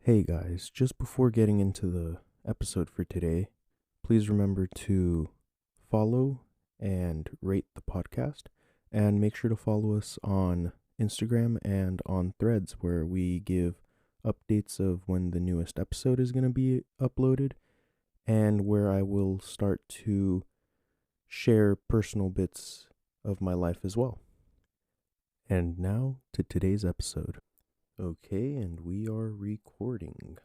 Hey guys, just before getting into the episode for today, please remember to follow and rate the podcast, and make sure to follow us on Instagram and on Threads, where we give updates of when the newest episode is going to be uploaded, and where I will start to share personal bits of my life as well. And now to today's episode. Okay, and we are recording.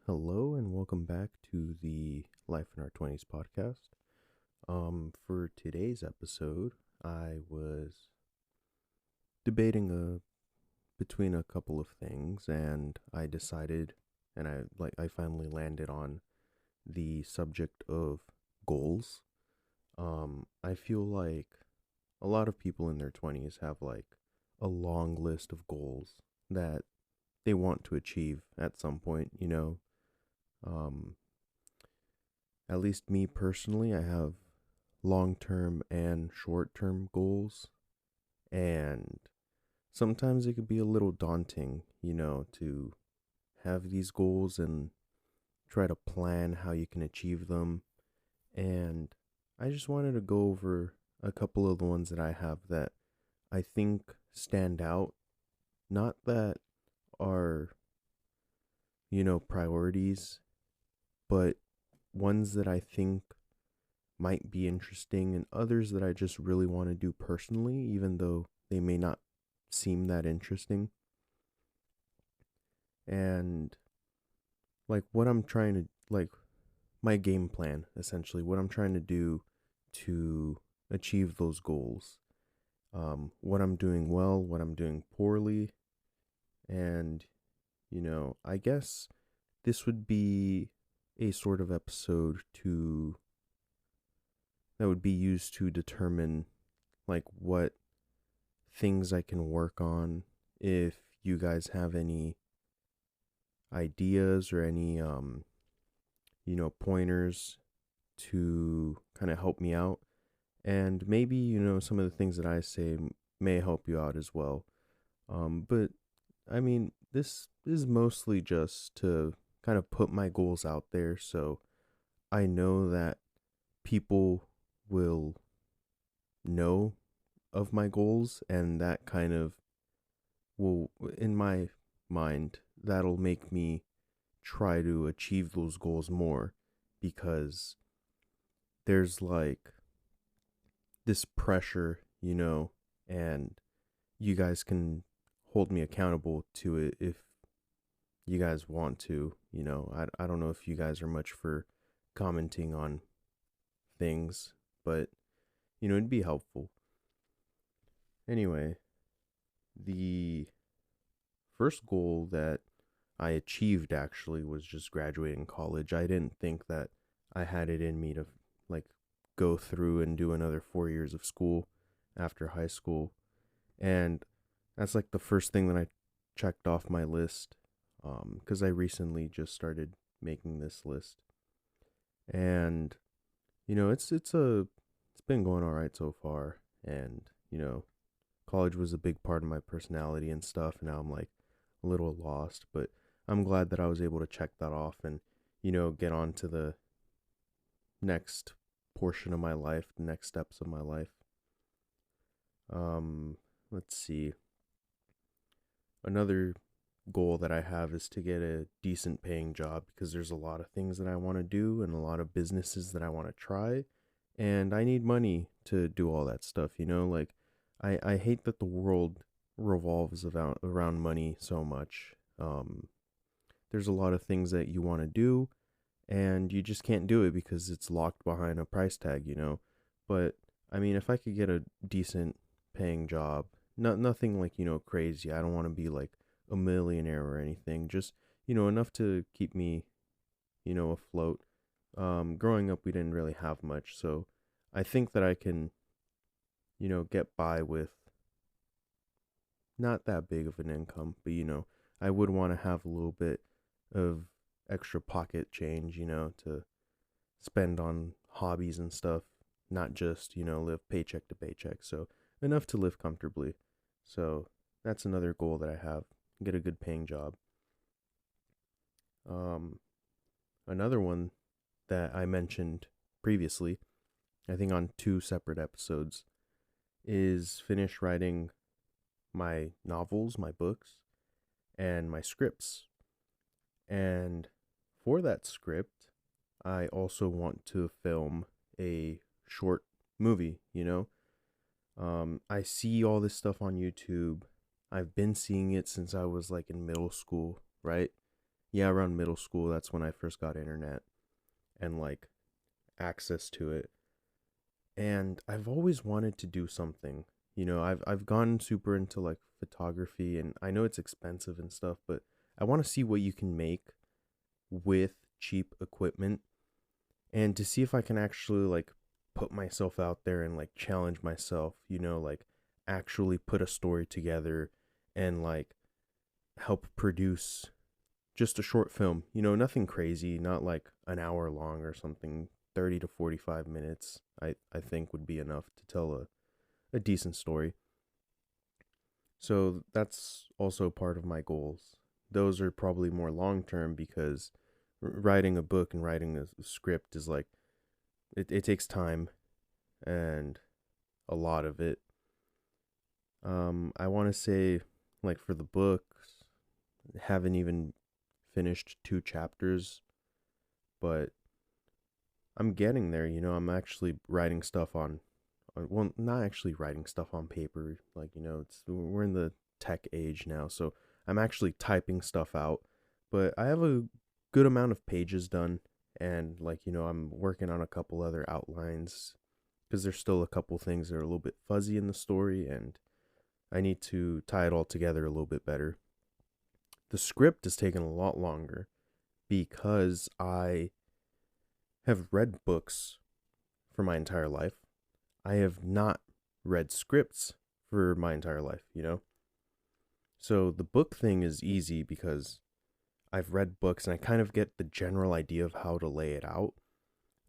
Hello and welcome back to the Life in Our 20s podcast. For today's episode, I was debating between a couple of things, and I decided, and I finally landed on the subject of goals. I feel like a lot of people in their 20s have like a long list of goals that they want to achieve at some point. Um, at least me personally, I have long term and short term goals, and sometimes it could be a little daunting, to have these goals and try to plan how you can achieve them. And I just wanted to go over a couple of the ones that I have that I think stand out, not that are priorities, but ones that I think might be interesting, and others that I just really want to do personally, even though they may not seem that interesting. And like what I'm trying to, like, my game plan, essentially, what I'm trying to do to achieve those goals. What I'm doing well, what I'm doing poorly, and, I guess this would be a sort of episode to that would be used to determine like what things I can work on. If you guys have any ideas or any pointers to kind of help me out, and maybe some of the things that I say may help you out as well. But I mean, this is mostly just to kind of put my goals out there, so I know that people will know of my goals, and that kind of will, in my mind, that'll make me try to achieve those goals more, because there's like this pressure, and you guys can hold me accountable to it if you guys want to. I don't know if you guys are much for commenting on things, but it'd be helpful. Anyway, the first goal that I achieved actually was just graduating college. I didn't think that I had it in me to like go through and do another 4 years of school after high school. And that's like the first thing that I checked off my list, because I recently just started making this list. And it's been going all right so far. And college was a big part of my personality and stuff. And now I'm like a little lost, but I'm glad that I was able to check that off and get on to the next portion of my life, the next steps of my life. Um, let's see. Another goal that I have is to get a decent paying job, because there's a lot of things that I want to do and a lot of businesses that I want to try, and I need money to do all that stuff. Like I hate that the world revolves around money so much. There's a lot of things that you want to do, and you just can't do it because it's locked behind a price tag. But I mean, if I could get a decent paying job, nothing like crazy. I don't want to be like a millionaire or anything. Just enough to keep me afloat. Growing up, we didn't really have much, so I think that I can get by with not that big of an income, but I would want to have a little bit of extra pocket change, to spend on hobbies and stuff, not just, live paycheck to paycheck. So enough to live comfortably. So that's another goal that I have. Get a good paying job. Another one that I mentioned previously, I think on 2 separate episodes, is finish writing my novels, my books, and my scripts. And for that script, I also want to film a short movie. I see all this stuff on YouTube. I've been seeing it since I was like in middle school, right? Yeah, around middle school, that's when I first got internet and like access to it. And I've always wanted to do something. I've gone super into like photography, and I know it's expensive and stuff, but I want to see what you can make with cheap equipment, and to see if I can actually like put myself out there and like challenge myself, like actually put a story together and like help produce just a short film, nothing crazy, not like an hour long or something. 30 to 45 minutes I think would be enough to tell a decent story. So that's also part of my goals. Those are probably more long term because writing a book and writing a script is like it takes time and a lot of it. I want to say, like, for the books, haven't even finished 2 chapters, but I'm getting there. I'm actually writing stuff well, not actually writing stuff on paper. Like, we're in the tech age now, so I'm actually typing stuff out. But I have a good amount of pages done, and like, I'm working on a couple other outlines because there's still a couple things that are a little bit fuzzy in the story, and I need to tie it all together a little bit better. The script has taken a lot longer because I have read books for my entire life. I have not read scripts for my entire life. So the book thing is easy because I've read books and I kind of get the general idea of how to lay it out.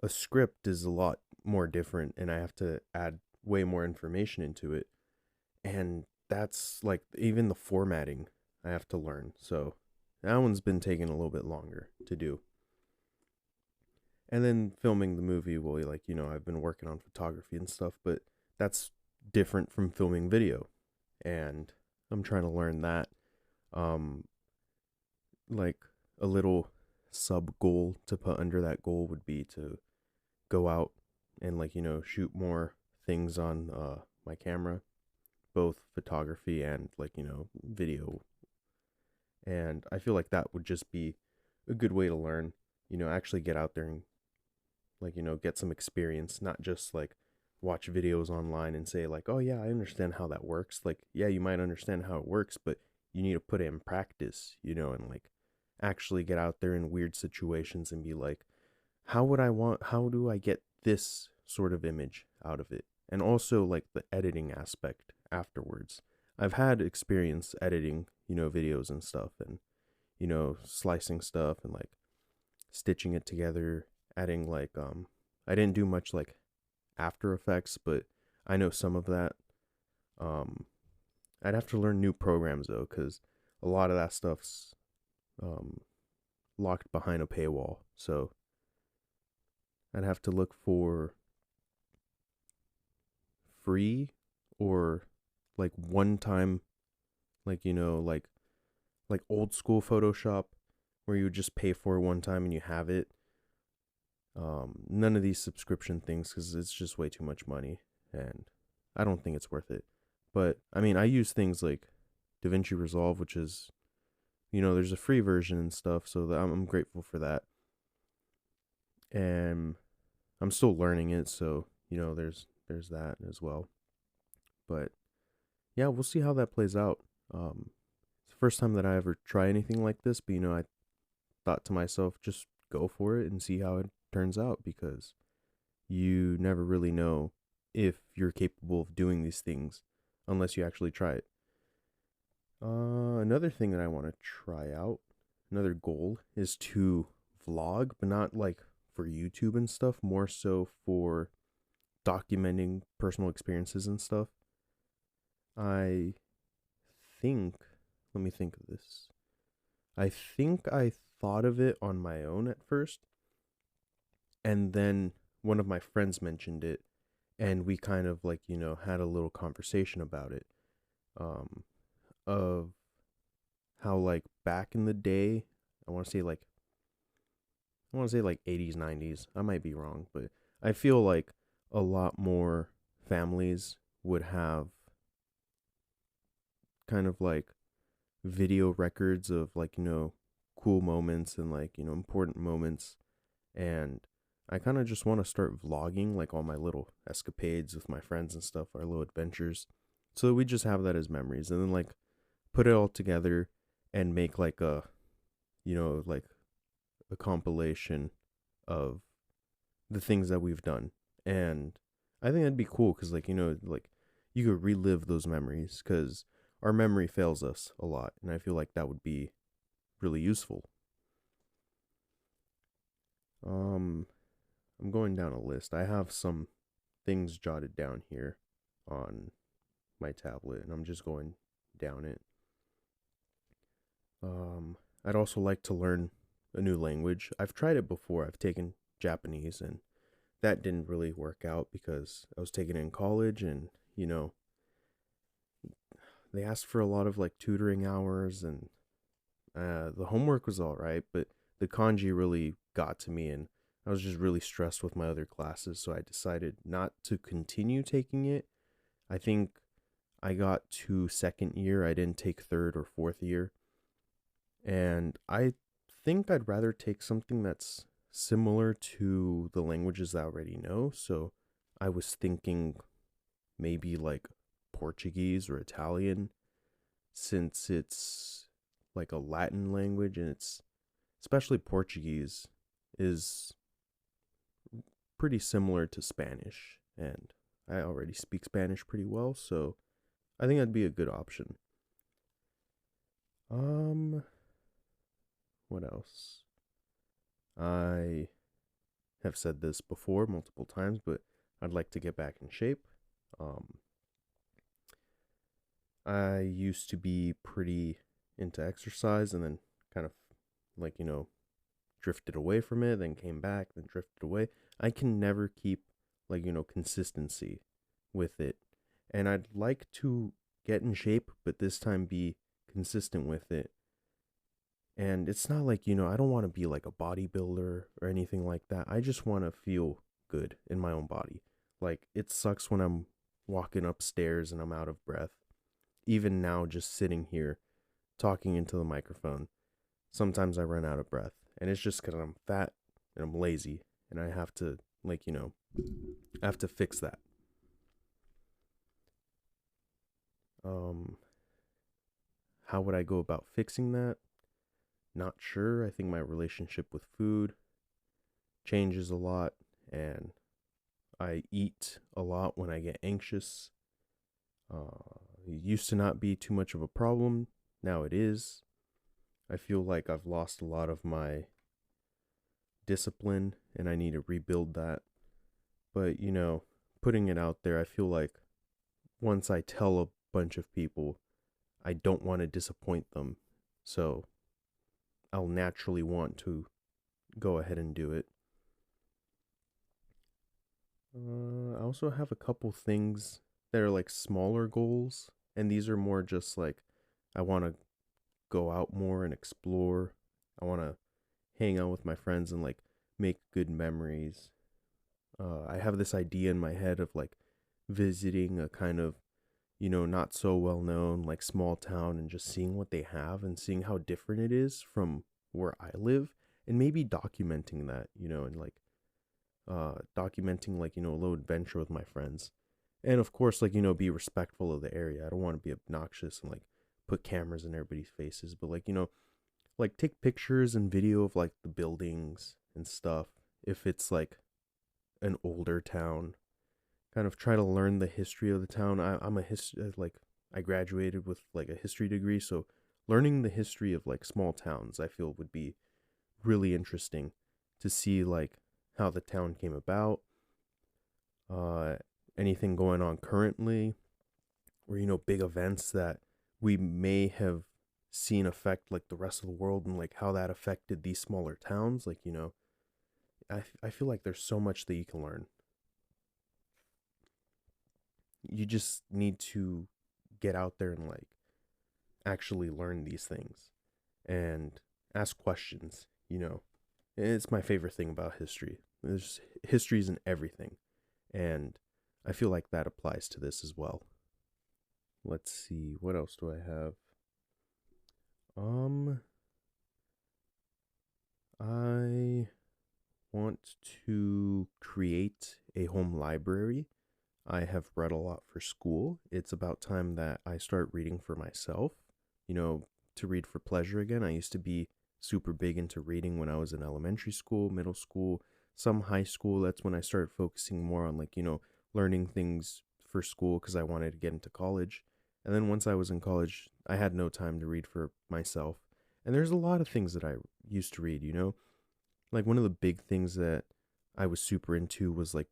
A script is a lot more different, and I have to add way more information into it. And that's like even the formatting I have to learn. So that one's been taking a little bit longer to do. And then filming the movie, well, like, I've been working on photography and stuff, but that's different from filming video. And I'm trying to learn that. Um, like a little sub goal to put under that goal would be to go out and like, shoot more things on my camera, both photography and like, video. And I feel like that would just be a good way to learn, actually get out there and like, get some experience, not just like watch videos online and say like, oh yeah, I understand how that works. Like, yeah, you might understand how it works, but you need to put it in practice, and like actually get out there in weird situations and be like, how do I get this sort of image out of it? And also like the editing aspect afterwards. I've had experience editing, videos and stuff, and, slicing stuff and like stitching it together, adding like I didn't do much like After Effects, but I know some of that. um I'd have to learn new programs though, because a lot of that stuff's um locked behind a paywall, so I'd have to look for free or like one time, like, like old school Photoshop where you would just pay for it one time and you have it. None of these subscription things, because it's just way too much money, and I don't think it's worth it. But I mean, I use things like DaVinci Resolve, which is, there's a free version and stuff, so that I'm grateful for that. And I'm still learning it, so there's that as well. But yeah, we'll see how that plays out. It's the first time that I ever try anything like this, but I thought to myself, just go for it and see how it turns out, because you never really know if you're capable of doing these things unless you actually try it. Another thing that I want to try out, another goal, is to vlog, but not like for YouTube and stuff, more so for documenting personal experiences and stuff. I think, let me think of this. I think I thought of it on my own at first, and then one of my friends mentioned it, and we kind of like, had a little conversation about it, um of how like back in the day, I want to say like I want to say like 80s, 90s. I might be wrong, but I feel like a lot more families would have kind of like video records of like, cool moments and like, important moments. And I kind of just want to start vlogging like all my little escapades with my friends and stuff, our little adventures. So that we just have that as memories, and then like put it all together and make like like a compilation of the things that we've done. And I think that'd be cool because like, like you could relive those memories because our memory fails us a lot. And I feel like that would be really useful. I'm going down a list. I have some things jotted down here on my tablet, and I'm just going down it. I'd also like to learn a new language. I've tried it before. I've taken Japanese, and that didn't really work out because I was taking it in college, and they asked for a lot of like tutoring hours, and the homework was all right, but the kanji really got to me, and I was just really stressed with my other classes, so I decided not to continue taking it. I think I got to second year. I didn't take third or fourth year. And I think I'd rather take something that's similar to the languages I already know. So I was thinking maybe like Portuguese or Italian, since it's like a Latin language, and it's especially Portuguese is pretty similar to Spanish. And I already speak Spanish pretty well, so I think that'd be a good option. Um, what else? I have said this before multiple times, but I'd like to get back in shape. Um, I used to be pretty into exercise, and then kind of like, drifted away from it, then came back, then drifted away. I can never keep like, consistency with it. And I'd like to get in shape, but this time be consistent with it. And it's not like, I don't want to be like a bodybuilder or anything like that. I just want to feel good in my own body. Like, it sucks when I'm walking upstairs and I'm out of breath. Even now, just sitting here talking into the microphone, sometimes I run out of breath. And it's just because I'm fat and I'm lazy. And I have to, like, I have to fix that. Um, how would I go about fixing that? Not sure. I think my relationship with food changes a lot, and I eat a lot when I get anxious. It used to not be too much of a problem. Now it is. I feel like I've lost a lot of my discipline, and I need to rebuild that. But, putting it out there, I feel like once I tell a bunch of people, I don't want to disappoint them. So I'll naturally want to go ahead and do it. I also have a couple things that are like smaller goals, and these are more just like I want to go out more and explore. I want to hang out with my friends and like make good memories. I have this idea in my head of like visiting a kind of, not so well known like small town, and just seeing what they have and seeing how different it is from where I live, and maybe documenting that, and like documenting like, a little adventure with my friends. And of course, like, be respectful of the area. I don't want to be obnoxious and like put cameras in everybody's faces, but like, like take pictures and video of like the buildings and stuff. If it's like an older town, kind of try to learn the history of the town. I'm a history, like I graduated with like a history degree, so learning the history of like small towns I feel would be really interesting to see like how the town came about, uh anything going on currently, or big events that we may have see and affect like the rest of the world and like how that affected these smaller towns. Like, I feel like there's so much that you can learn. You just need to get out there and like actually learn these things and ask questions. It's my favorite thing about history. History is in everything, and I feel like that applies to this as well. Let's see, what else do I have? I want to create a home library. I have read a lot for school. It's about time that I start reading for myself, to read for pleasure again. I used to be super big into reading when I was in elementary school, middle school, some high school. That's when I started focusing more on like, learning things for school because I wanted to get into college. And then once I was in college, I had no time to read for myself. And there's a lot of things that I used to read, like one of the big things that I was super into was like,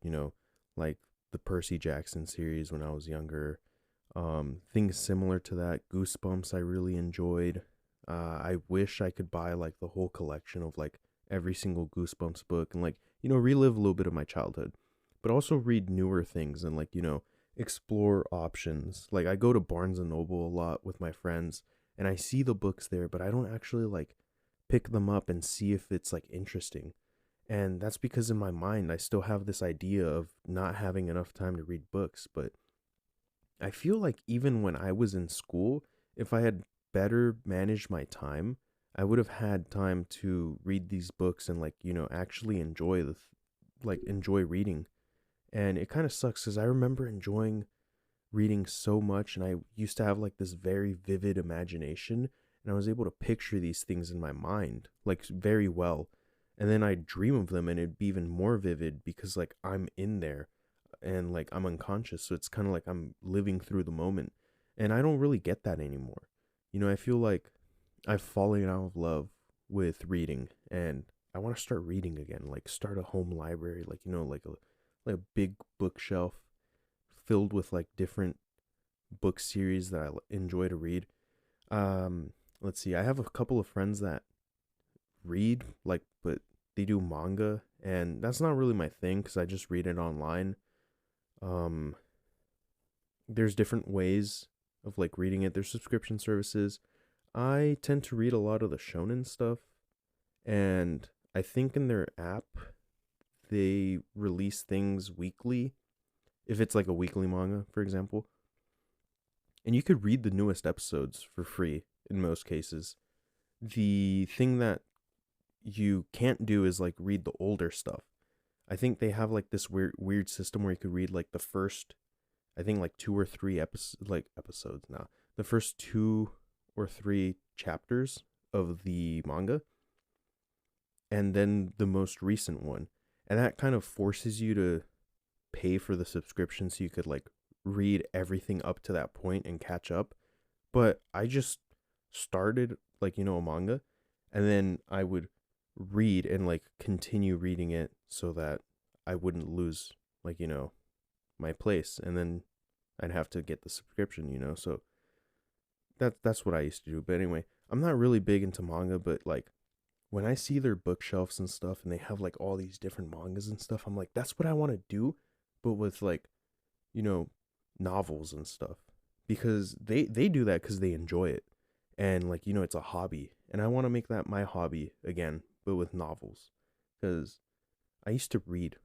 like the Percy Jackson series when I was younger. Things similar to that, Goosebumps I really enjoyed. I wish I could buy like the whole collection of like every single Goosebumps book and like, relive a little bit of my childhood, but also read newer things and like, explore options. Like I go to Barnes and Noble a lot with my friends and I see the books there, but I don't actually like pick them up and see if it's like interesting. And that's because in my mind, I still have this idea of not having enough time to read books. But I feel like even when I was in school, if I had better managed my time, I would have had time to read these books and like, actually enjoy enjoy reading. And it kind of sucks because I remember enjoying reading so much and I used to have like this very vivid imagination and I was able to picture these things in my mind like very well. And then I'd dream of them and it'd be even more vivid because like I'm in there and like I'm unconscious. So it's kind of like I'm living through the moment. And I don't really get that anymore. I feel like I've fallen out of love with reading and I want to start reading again, like start a home library, like, like a big bookshelf filled with like different book series that I enjoy to read. Um, let's see. I have a couple of friends that read like, but they do manga, and that's not really my thing because I just read it online. Um, there's different ways of like reading it. There's subscription services. I tend to read a lot of the shonen stuff, and I think in their app they release things weekly. If it's like a weekly manga, for example, and you could read the newest episodes for free in most cases. The thing that you can't do is like read the older stuff. I think they have like this weird system where you could read like the first, I think like two or three episodes now. The first two or three chapters of the manga and then the most recent one. And that kind of forces you to pay for the subscription so you could like read everything up to that point and catch up. But I just started like, a manga and then I would read and like continue reading it so that I wouldn't lose like, my place and then I'd have to get the subscription, So that's what I used to do. But anyway, I'm not really big into manga, but like when I see their bookshelves and stuff and they have like all these different mangas and stuff, I'm like, that's what I want to do, but with like, you know, novels and stuff. Because they do that because they enjoy it. And like, it's a hobby. And I want to make that my hobby again, but with novels. Because I used to read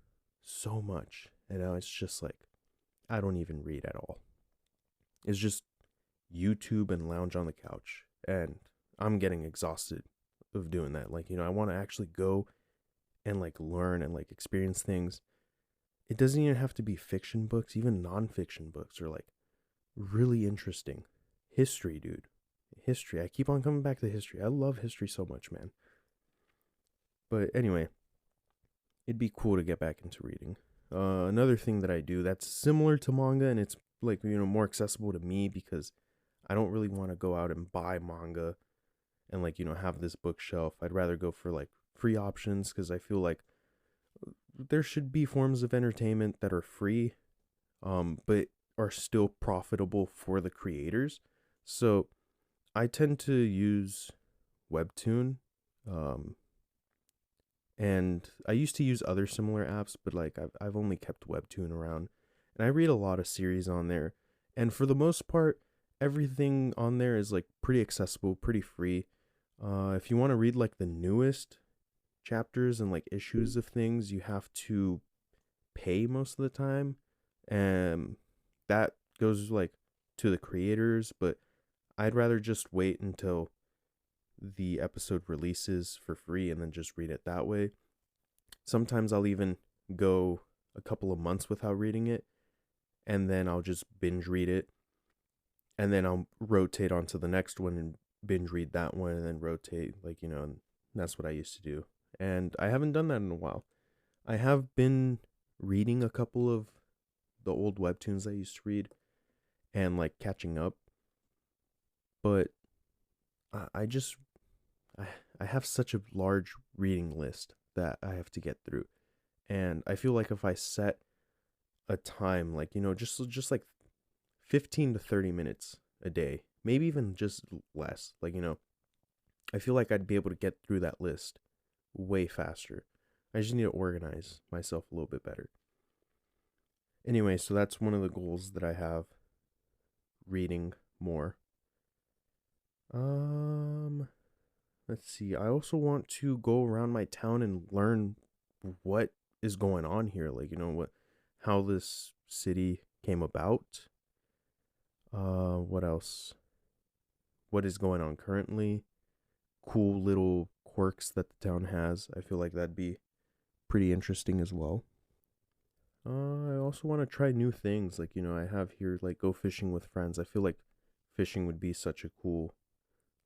so much. And now it's just like, I don't even read at all. It's just YouTube and lounge on the couch. And I'm getting exhausted of doing that. Like, I want to actually go and like learn and like experience things. It doesn't even have to be fiction books, even non-fiction books are like really interesting. History, dude. History. I keep on coming back to history. I love history so much, man. But anyway, it'd be cool to get back into reading. Another thing that I do that's similar to manga and it's like, more accessible to me because I don't really want to go out and buy manga and like, have this bookshelf. I'd rather go for like free options because I feel like there should be forms of entertainment that are free, but are still profitable for the creators. So I tend to use Webtoon, um, and I used to use other similar apps, but like I've only kept Webtoon around, and I read a lot of series on there, and for the most part, everything on there is like pretty accessible, pretty free. If you want to read like the newest chapters and like issues of things, you have to pay most of the time, and that goes like to the creators. But I'd rather just wait until the episode releases for free and then just read it that way. Sometimes I'll even go a couple of months without reading it, and then I'll just binge read it, and then I'll rotate onto the next one and binge read that one, and then rotate, like, and that's what I used to do. And I haven't done that in a while. I have been reading a couple of the old webtoons I used to read and like catching up, but I just I I have such a large reading list that I have to get through. And I feel like if I set a time, like, just like 15 to 30 minutes a day, maybe even just less, like, I feel like I'd be able to get through that list way faster. I just need to organize myself a little bit better. Anyway, so that's one of the goals that I have, reading more. Um, let's see. I also want to go around my town and learn what is going on here, like, how this city came about. What else? What is going on currently? Cool little quirks that the town has. I feel like that'd be pretty interesting as well. I also want to try new things. Like, I have here, like, go fishing with friends. I feel like fishing would be such a cool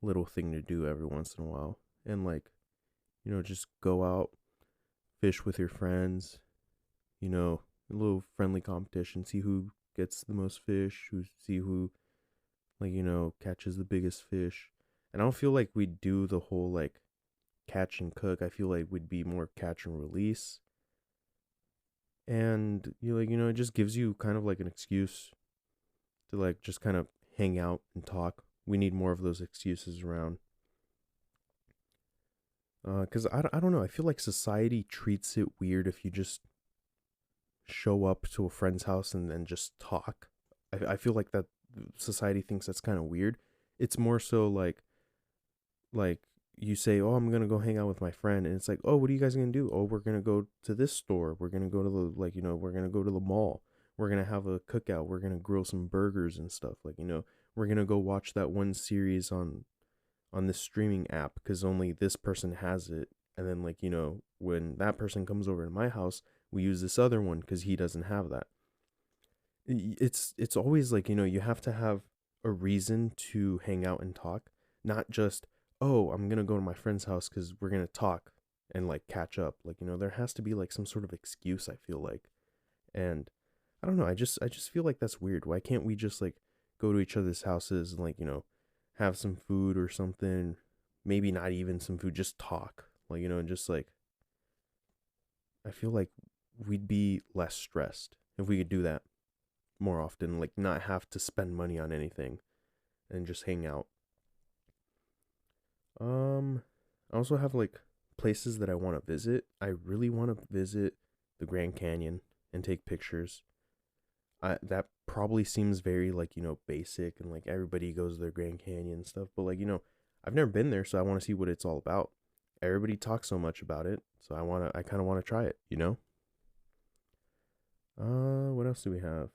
little thing to do every once in a while. And, like, just go out, fish with your friends, a little friendly competition, see who gets the most fish, see who, like, catches the biggest fish. And I don't feel like we'd do the whole, like, catch and cook. I feel like we'd be more catch and release. And it just gives you kind of like an excuse to, like, just kind of hang out and talk. We need more of those excuses around. Because I don't know. I feel like society treats it weird if you just show up to a friend's house and then just talk. I feel like that society thinks that's kind of weird. It's more so like you say, "Oh, I'm gonna go hang out with my friend," and it's like, "Oh, what are you guys gonna do?" "Oh, we're gonna go to this store. We're gonna go to the, like, we're gonna go to the mall. We're gonna have a cookout. We're gonna grill some burgers and stuff. Like, we're gonna go watch that one series on this streaming app because only this person has it. And then, like, when that person comes over to my house, we use this other one because he doesn't have that. It's always like, you have to have a reason to hang out and talk, not just, oh, I'm gonna go to my friend's house because we're gonna talk and, like, catch up. Like, there has to be like some sort of excuse, I feel like. And I don't know, I just feel like that's weird. Why can't we just, like, go to each other's houses and, like, have some food or something? Maybe not even some food, just talk. Like, and just, like, I feel like we'd be less stressed if we could do that more often, like, not have to spend money on anything and just hang out. I also have, like, places that I want to visit. I really want to visit the Grand Canyon and take pictures. That probably seems very, like, basic, and like everybody goes to the Grand Canyon and stuff, but, like, I've never been there, so I want to see what it's all about. Everybody talks so much about it, so I kind of want to try it. What else do we have?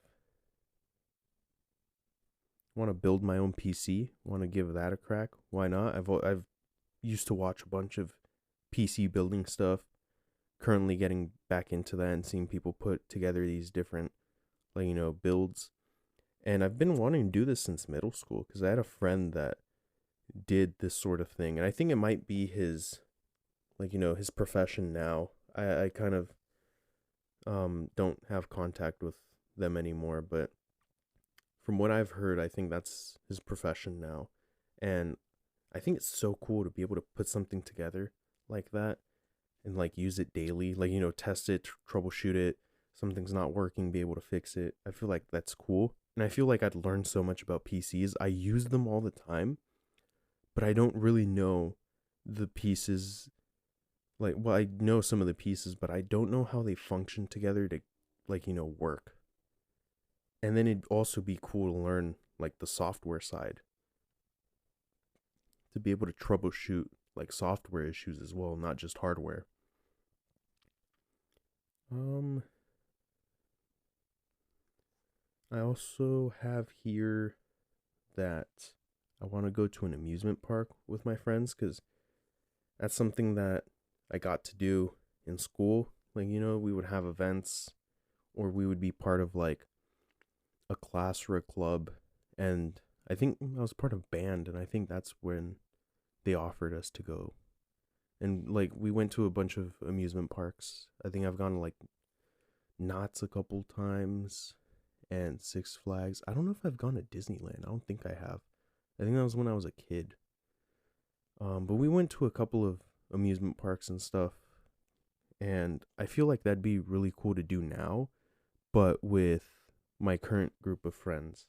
Want to build my own PC. Want to give that a crack. Why not? I've used to watch a bunch of PC building stuff. Currently getting back into that and seeing people put together these different, like, builds. And I've been wanting to do this since middle school because I had a friend that did this sort of thing, and I think it might be his, like, his profession now. I kind of don't have contact with them anymore, but from what I've heard, I think that's his profession now. And I think it's so cool to be able to put something together like that and, like, use it daily, like, test it, troubleshoot it. Something's not working, be able to fix it. I feel like that's cool. And I feel like I'd learn so much about PCs. I use them all the time, but I don't really know the pieces. Like, well, I know some of the pieces, but I don't know how they function together to, like, work. And then it'd also be cool to learn, like, the software side, to be able to troubleshoot, like, software issues as well, not just hardware. Um, I also have here that I want to go to an amusement park with my friends because that's something that I got to do in school. Like, we would have events or we would be part of like a class or a club. And I think I was part of band, and I think that's when they offered us to go. And like, we went to a bunch of amusement parks. I think I've gone to like Knott's a couple times and Six Flags. I don't know if I've gone to Disneyland. I don't think I have. I think that was when I was a kid. But we went to a couple of amusement parks and stuff, and I feel like that'd be really cool to do now, but with my current group of friends,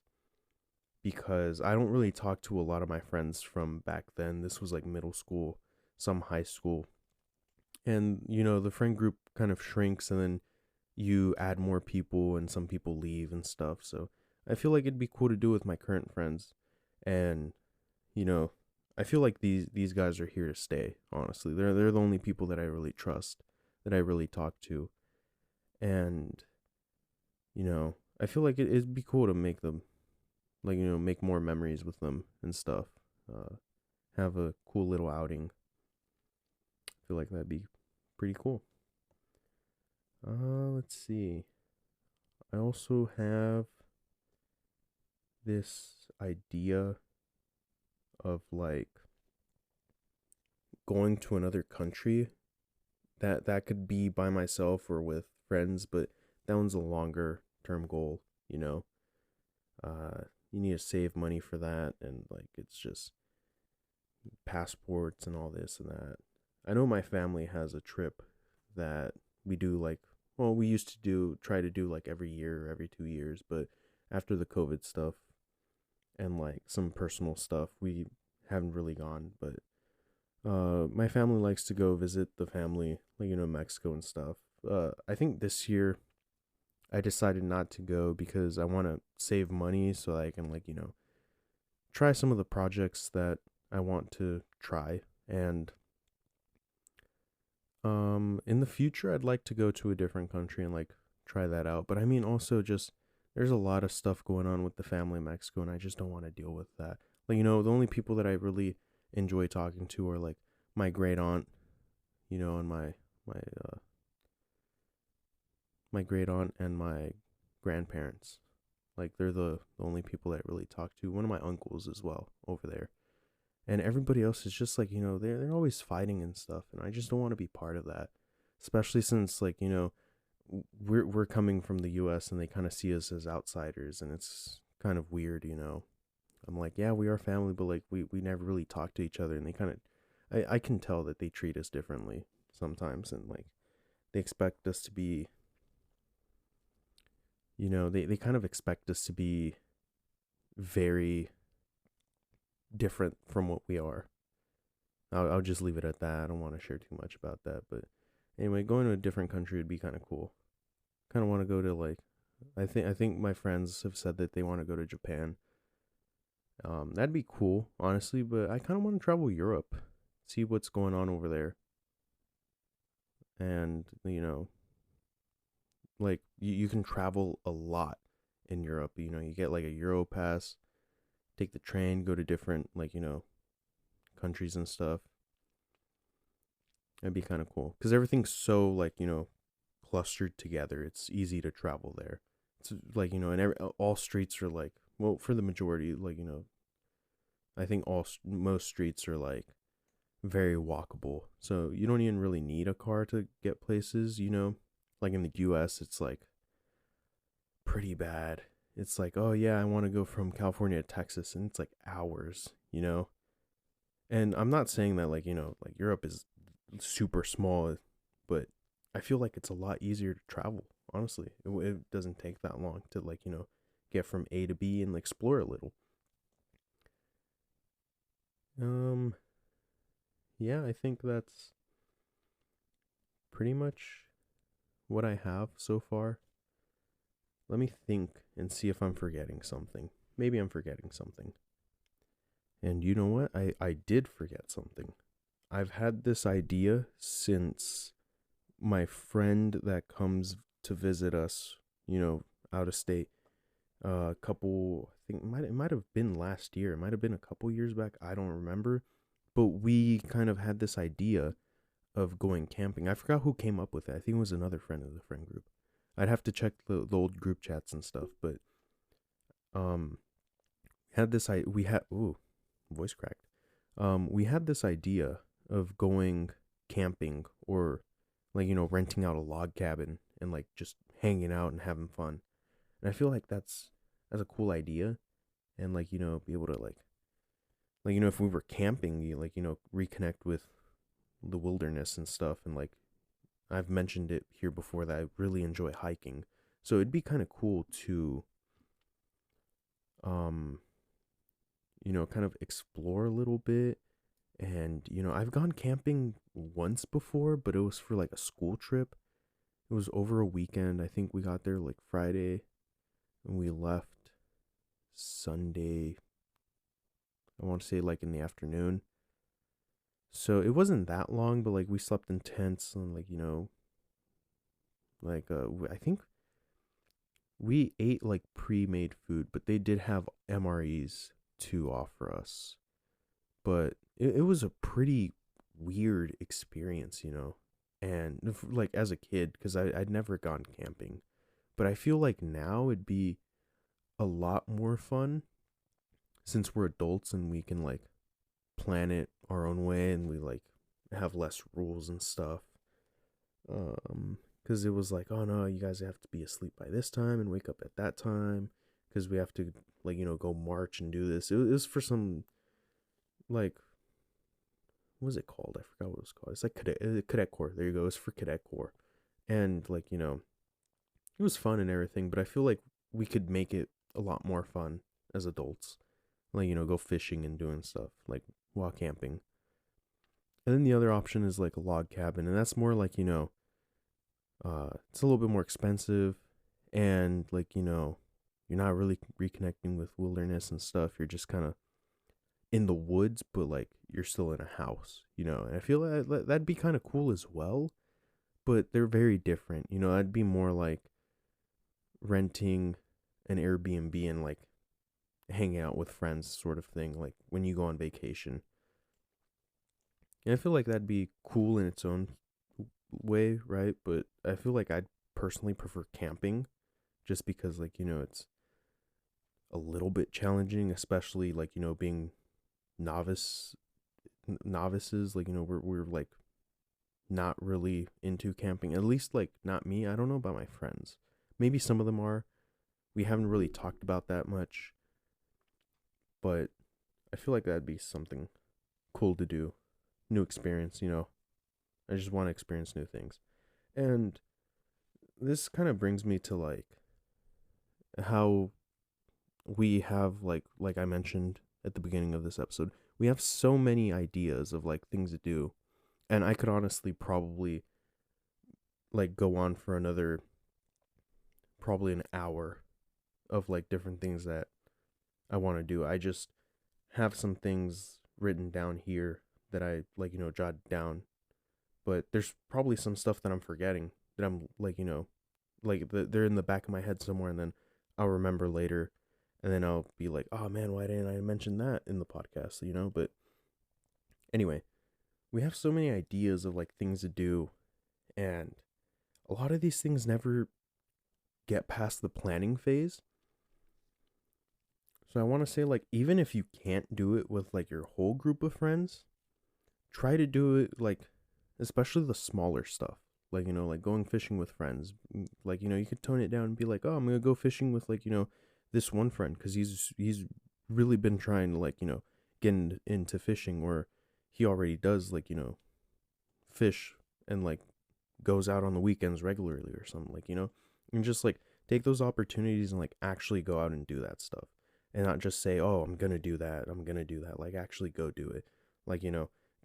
because I don't really talk to a lot of my friends from back then. This was like middle school, some high school, and the friend group kind of shrinks, and then you add more people, and some people leave and stuff. So I feel like it'd be cool to do with my current friends, and you know, I feel like these guys are here to stay. Honestly, they're the only people that I really trust, that I really talk to, and I feel like it'd be cool to make them, like, make more memories with them and stuff. Have a cool little outing. I feel like that'd be pretty cool. Let's see. I also have this idea of like going to another country. That could be by myself or with friends, but that one's a longer term goal, you know. You need to save money for that, and like it's just passports and all this and that. I know my family has a trip that we do, like, well, we used to try to do like every year or every 2 years, but after the COVID stuff and like some personal stuff, we haven't really gone. But my family likes to go visit the family, like, Mexico and stuff. I think this year I decided not to go because I want to save money so I can, like, try some of the projects that I want to try. And in the future I'd like to go to a different country and like try that out. But I mean, also, just there's a lot of stuff going on with the family in Mexico, and I just don't want to deal with that. Like, the only people that I really enjoy talking to are like my great aunt, and my my great aunt and my grandparents. Like, they're the only people that I really talk to. One of my uncles as well over there. And everybody else is just like, they're always fighting and stuff, and I just don't want to be part of that. Especially since, like, we're coming from the US and they kind of see us as outsiders, and it's kind of weird. I'm like, yeah, we are family, but like we never really talk to each other, and they kind of I can tell that they treat us differently sometimes, and like they expect us to be, they kind of expect us to be very different from what we are. I'll just leave it at that. I don't want to share too much about that, but anyway, going to a different country would be kind of cool. Kind of want to go to, like, I think my friends have said that they want to go to Japan. That'd be cool, honestly, but I kind of want to travel Europe, see what's going on over there, and like you can travel a lot in Europe. You get like a Euro pass, take the train, go to different, like, countries and stuff. That'd be kind of cool because everything's so, like, clustered together. It's easy to travel there. It's like, and all streets are like, well, for the majority, like, I think most streets are like very walkable. So you don't even really need a car to get places. Like in the US, it's like pretty bad. It's like, oh yeah, I want to go from California to Texas, and it's like hours. And I'm not saying that, like, like Europe is super small, but I feel like it's a lot easier to travel. Honestly, it doesn't take that long to, like, get from A to B and explore a little. Um, yeah, I think that's pretty much what I have so far. Let me think and see if I'm forgetting something. Maybe I'm forgetting something. And you know what? I did forget something. I've had this idea since my friend that comes to visit us, out of state, a couple, I think it might have been last year. It might have been a couple years back. I don't remember. But we kind of had this idea of going camping. I forgot who came up with it. I think it was another friend of the friend group. I'd have to check the old group chats and stuff, but um had this I we had ooh, voice cracked. We had this idea of going camping or like renting out a log cabin and like just hanging out and having fun. And I feel like that's a cool idea and like be able to like if we were camping, you like reconnect with the wilderness and stuff and like I've mentioned it here before that I really enjoy hiking. So it'd be kind of cool to um kind of explore a little bit. And I've gone camping once before, but it was for like a school trip. It was over a weekend. I think we got there like Friday and we left Sunday. I want to say like in the afternoon. So it wasn't that long, but like we slept in tents and like I think we ate like pre-made food, but they did have MREs to offer us. But it was a pretty weird experience. And like as a kid, because I'd never gone camping, but I feel like now it'd be a lot more fun since we're adults and we can like plan it our own way and we like have less rules and stuff. Because it was like, oh no, you guys have to be asleep by this time and wake up at that time because we have to like go march and do this. It was for some like what was it called? I forgot what it was called. It's like cadet corps. There you go. It's for cadet corps, and like it was fun and everything. But I feel like we could make it a lot more fun as adults. Like go fishing and doing stuff like while camping. And then the other option is like a log cabin, and that's more like it's a little bit more expensive, and like you're not really reconnecting with wilderness and stuff. You're just kind of in the woods, but like you're still in a house. And I feel like that'd be kind of cool as well, but they're very different. That'd be more like renting an Airbnb and like hanging out with friends, sort of thing, like when you go on vacation. And I feel like that'd be cool in its own way, right? But I feel like I'd personally prefer camping just because, like, it's a little bit challenging, especially like, being novice novices, like we're like not really into camping, at least like not me. I don't know about my friends, maybe some of them are. We haven't really talked about that much, but I feel like that'd be something cool to do. New experience. I just want to experience new things. And this kind of brings me to like how we have like I mentioned at the beginning of this episode, we have so many ideas of like things to do. And I could honestly probably like go on for another probably an hour of like different things that I want to do. I just have some things written down here that I like, jot down. But there's probably some stuff that I'm forgetting that I'm like, they're in the back of my head somewhere, and then I'll remember later, and then I'll be like, oh man, why didn't I mention that in the podcast? But anyway, we have so many ideas of like things to do, and a lot of these things never get past the planning phase. So I want to say, like, even if you can't do it with like your whole group of friends, try to do it like, especially the smaller stuff. Like, like going fishing with friends. Like, you could tone it down and be like, oh, I'm going to go fishing with like, this one friend because he's really been trying to like, get into fishing, or he already does like, fish and like goes out on the weekends regularly or something, like, and just like take those opportunities and like actually go out and do that stuff and not just say, oh, I'm gonna do that, like actually go do it. Like,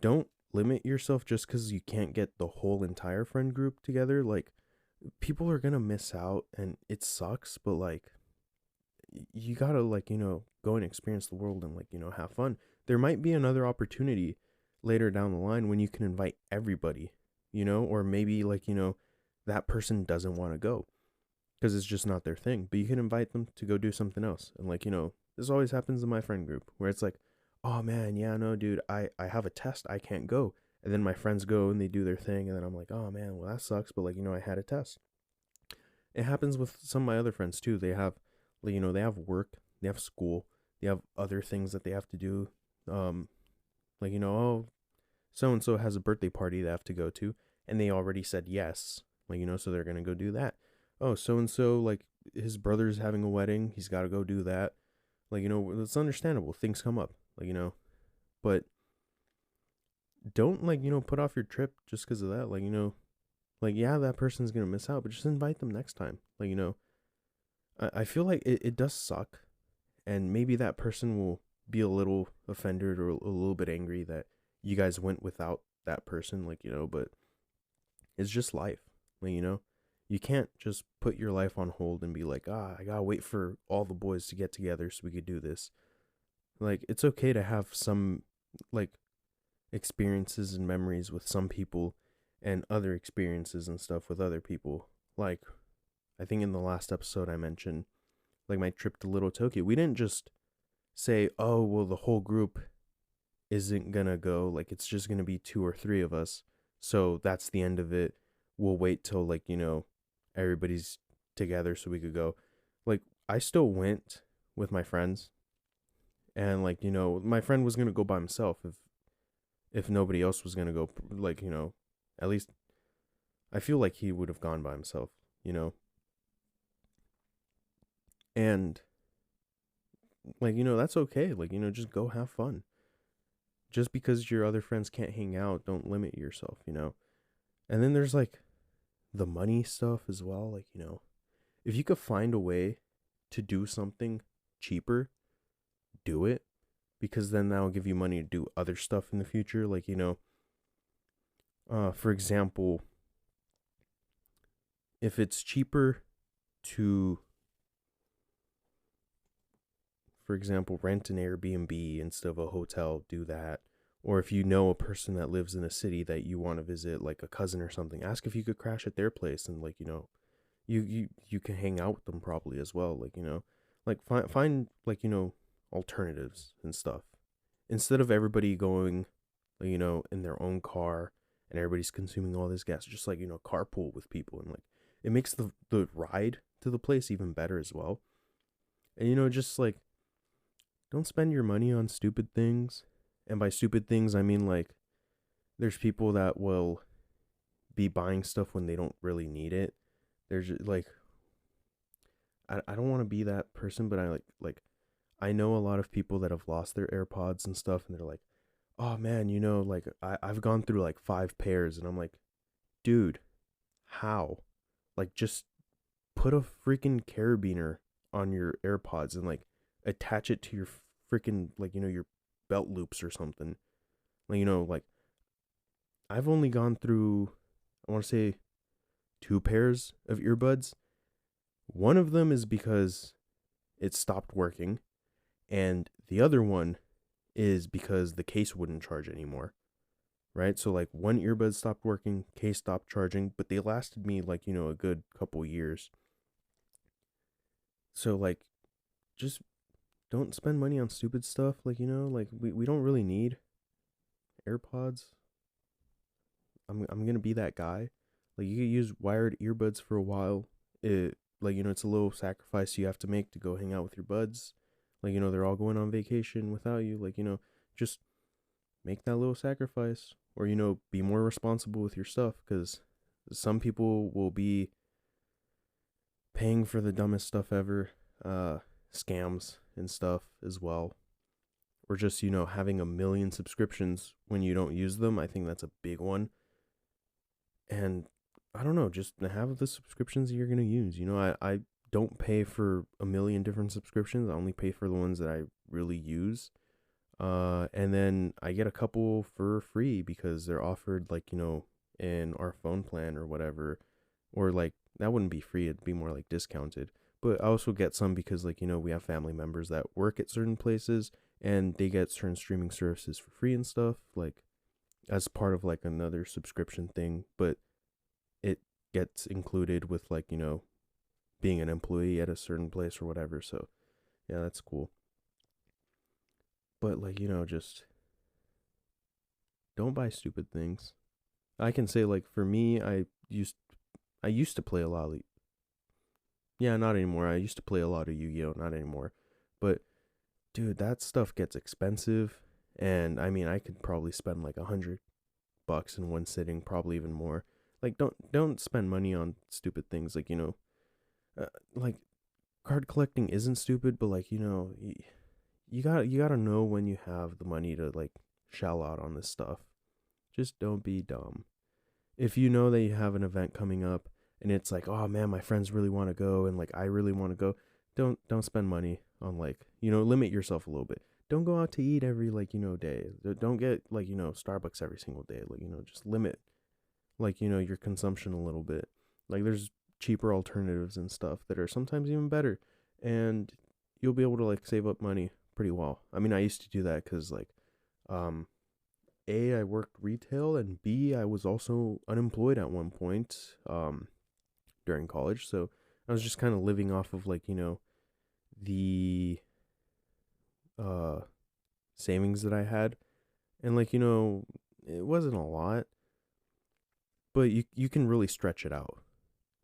don't limit yourself just because you can't get the whole entire friend group together. Like, people are gonna miss out and it sucks, but like, you gotta, like, go and experience the world and, like, have fun. There might be another opportunity later down the line when you can invite everybody, or maybe, like, that person doesn't want to go because it's just not their thing, but you can invite them to go do something else. And, like, this always happens in my friend group where it's like, oh man, yeah, no, dude, I have a test, I can't go. And then my friends go and they do their thing, and then I'm like, oh man, well, that sucks, but, like, I had a test. It happens with some of my other friends too. They have, like, they have work, they have school, they have other things that they have to do. Um, like, oh, so and so has a birthday party they have to go to, and they already said yes. Like, so they're gonna go do that. Oh, so and so, like, his brother's having a wedding, he's got to go do that. Like, it's understandable. Things come up, like, but don't, like, put off your trip just because of that. Like, like, yeah, that person's gonna miss out, but just invite them next time. Like, I feel like it does suck, and maybe that person will be a little offended or a little bit angry that you guys went without that person, like, but it's just life. Like, you can't just put your life on hold and be like, I gotta wait for all the boys to get together so we could do this. Like, it's okay to have some, like, experiences and memories with some people and other experiences and stuff with other people. Like, I think in the last episode I mentioned, like, my trip to Little Tokyo. We didn't just say, oh, well, the whole group isn't gonna go. Like, it's just gonna be 2 or 3 of us. So that's the end of it. We'll wait till, like, everybody's together so we could go. Like, I still went with my friends. And, like, my friend was gonna go by himself if nobody else was gonna go. Like, at least I feel like he would have gone by himself, and, like, that's okay. Like, just go have fun. Just because your other friends can't hang out, don't limit yourself, And then there's, like, the money stuff as well. Like, if you could find a way to do something cheaper, do it, because then that'll give you money to do other stuff in the future. Like, for example, if it's cheaper to, for example, rent an Airbnb instead of a hotel, do that. Or if you know a person that lives in a city that you want to visit, like a cousin or something, ask if you could crash at their place, and, like, you can hang out with them probably as well. Like, like, find like, alternatives and stuff, instead of everybody going, like, in their own car and everybody's consuming all this gas. Just, like, carpool with people, and, like, it makes the ride to the place even better as well. And, just, like, don't spend your money on stupid things. And by stupid things, I mean, like, there's people that will be buying stuff when they don't really need it. There's just, like, I don't want to be that person, but I know a lot of people that have lost their AirPods and stuff, and they're like, oh man, like, I've gone through like 5 pairs, and I'm like, dude, how? Like, just put a freaking carabiner on your AirPods and, like, attach it to your freaking, like, your belt loops or something. Like, like, I've only gone through, I want to say, 2 pairs of earbuds. One of them is because it stopped working, and the other one is because the case wouldn't charge anymore. Right? So, like, one earbud stopped working, case stopped charging, but they lasted me, like, a good couple years. So, like, just don't spend money on stupid stuff. Like, like, we don't really need AirPods. I'm gonna be that guy. Like, you could use wired earbuds for a while. It, like, it's a little sacrifice you have to make to go hang out with your buds. Like, they're all going on vacation without you. Like, just make that little sacrifice, or, be more responsible with your stuff, because some people will be paying for the dumbest stuff ever, scams and stuff as well, or just, having a million subscriptions when you don't use them. I think that's a big one. And I don't know, just have the subscriptions that you're going to use. I don't pay for a million different subscriptions. I only pay for the ones that I really use. And then I get a couple for free because they're offered like, in our phone plan or whatever, or like that wouldn't be free, it'd be more like discounted. But I also get some because like, we have family members that work at certain places and they get certain streaming services for free and stuff, like as part of like another subscription thing, but it gets included with like, being an employee at a certain place or whatever. So yeah, that's cool. But like, just don't buy stupid things. I can say like for me, I used to play a lot of yeah, not anymore. I used to play a lot of Yu-Gi-Oh, not anymore. But dude, that stuff gets expensive, and I mean, I could probably spend like $100 in one sitting, probably even more. Like, don't spend money on stupid things. Like, like card collecting isn't stupid, but like, you gotta know when you have the money to like shell out on this stuff. Just don't be dumb. If you know that you have an event coming up and it's like, oh man, my friends really want to go and like I really want to go, don't spend money on like, limit yourself a little bit. Don't go out to eat every like, day. Don't get like, Starbucks every single day. Like, just limit like, your consumption a little bit. Like there's cheaper alternatives and stuff that are sometimes even better, and you'll be able to like save up money pretty well. I mean, I used to do that cuz like um a, I worked retail, and B, I was also unemployed at one point during college. So I was just kind of living off of like, the uh savings that I had. And like, it wasn't a lot, but you can really stretch it out.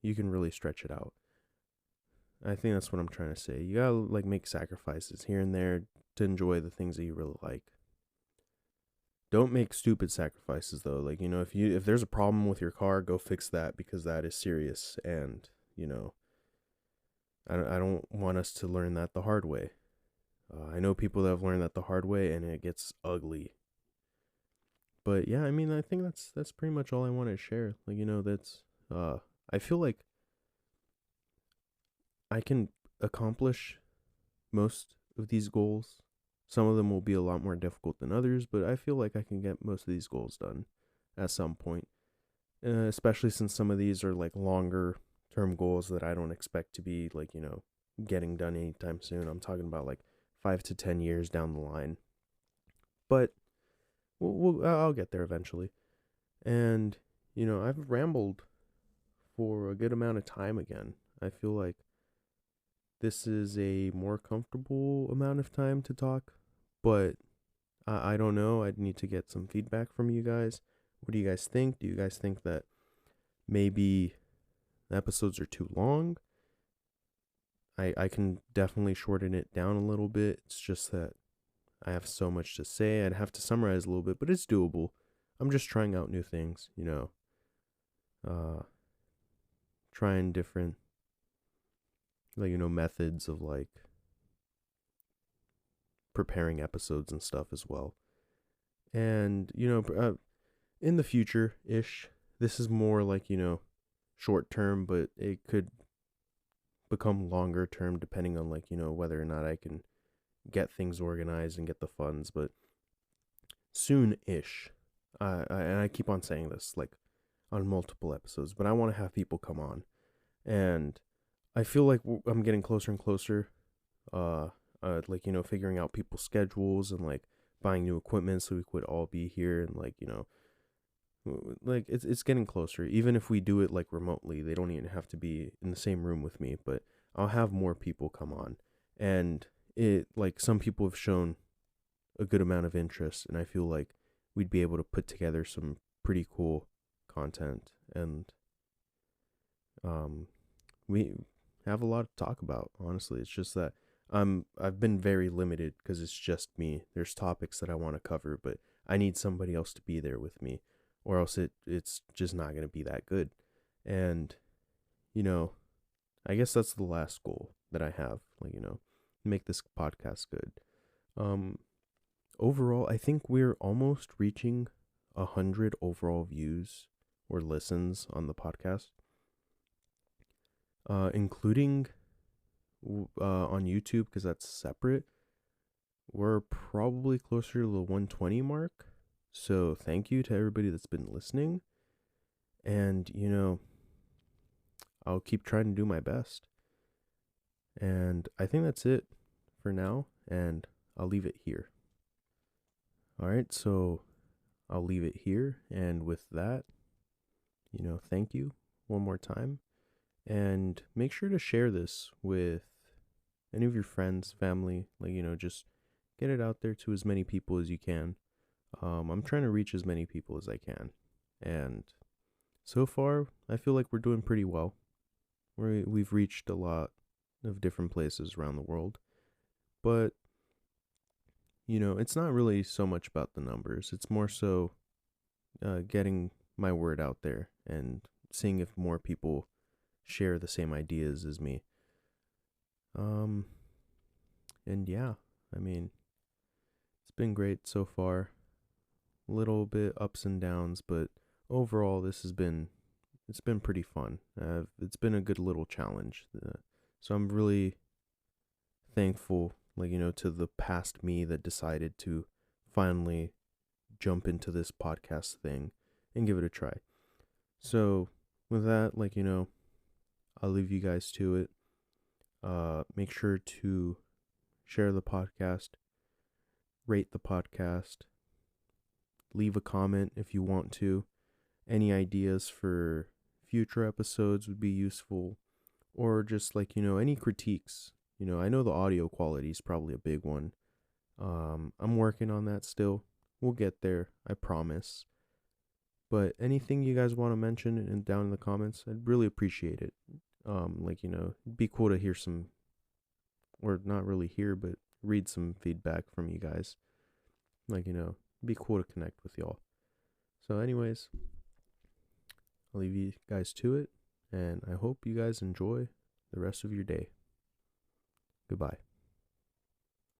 You can really stretch it out. I think that's what I'm trying to say. You gotta like make sacrifices here and there to enjoy the things that you really like. Don't make stupid sacrifices though. Like, if there's a problem with your car, go fix that because that is serious, and, I don't want us to learn that the hard way. I know people that have learned that the hard way and it gets ugly. But yeah, I mean, I think that's pretty much all I want to share. Like, that's I feel like I can accomplish most of these goals. Some of them will be a lot more difficult than others, but I feel like I can get most of these goals done at some point. Especially since some of these are like longer term goals that I don't expect to be like, getting done anytime soon. I'm talking about like 5 to 10 years down the line. But I'll get there eventually. And, I've rambled for a good amount of time again. I feel like this is a more comfortable amount of time to talk, but I don't know. I'd need to get some feedback from you guys. What do you guys think? Do you guys think that maybe the episodes are too long? I can definitely shorten it down a little bit. It's just that I have so much to say. I'd have to summarize a little bit, but it's doable. I'm just trying out new things, uh, trying different, like, methods of like preparing episodes and stuff as well. And, in the future ish, this is more like, short term, but it could become longer term depending on like, whether or not I can get things organized and get the funds. But soon ish. And I keep on saying this like on multiple episodes, but I want to have people come on, and I feel like I'm getting closer and closer. Like, figuring out people's schedules and like buying new equipment so we could all be here, and like, like it's getting closer. Even if we do it like remotely, they don't even have to be in the same room with me, but I'll have more people come on. And it like some people have shown a good amount of interest, and I feel like we'd be able to put together some pretty cool content, and we have a lot to talk about. Honestly, it's just that I've been very limited because it's just me. There's topics that I want to cover, but I need somebody else to be there with me, or else it's just not gonna be that good. And you know, I guess that's the last goal that I have. Like, make this podcast good. Um, Overall, I think we're almost reaching 100 overall views or listens on the podcast, including on YouTube because that's separate. we're probably closer to the 120 mark. So thank you to everybody that's been listening. And, I'll keep trying to do my best. And I think that's it for now. And I'll leave it here. All right. So I'll leave it here. And with that, thank you one more time. And make sure to share this with any of your friends, family, just get it out there to as many people as you can. I'm trying to reach as many people as I can. And so far, I feel like we're doing pretty well. We've reached a lot of different places around the world. But, it's not really so much about the numbers. It's more so getting my word out there and seeing if more people share the same ideas as me. And yeah, I mean, it's been great so far. A little bit ups and downs, but overall, it's been pretty fun. It's been a good little challenge. So I'm really thankful, to the past me that decided to finally jump into this podcast thing and give it a try. So with that, I'll leave you guys to it. Make sure to share the podcast, rate the podcast, leave a comment if you want to. Any ideas for future episodes would be useful, or just any critiques. I know the audio quality is probably a big one. I'm working on that still. We'll get there, I promise. But anything you guys want to mention and down in the comments, I'd really appreciate it. It'd be cool to hear some, or not really hear, but read some feedback from you guys. It'd be cool to connect with y'all. So anyways, I'll leave you guys to it, and I hope you guys enjoy the rest of your day. Goodbye.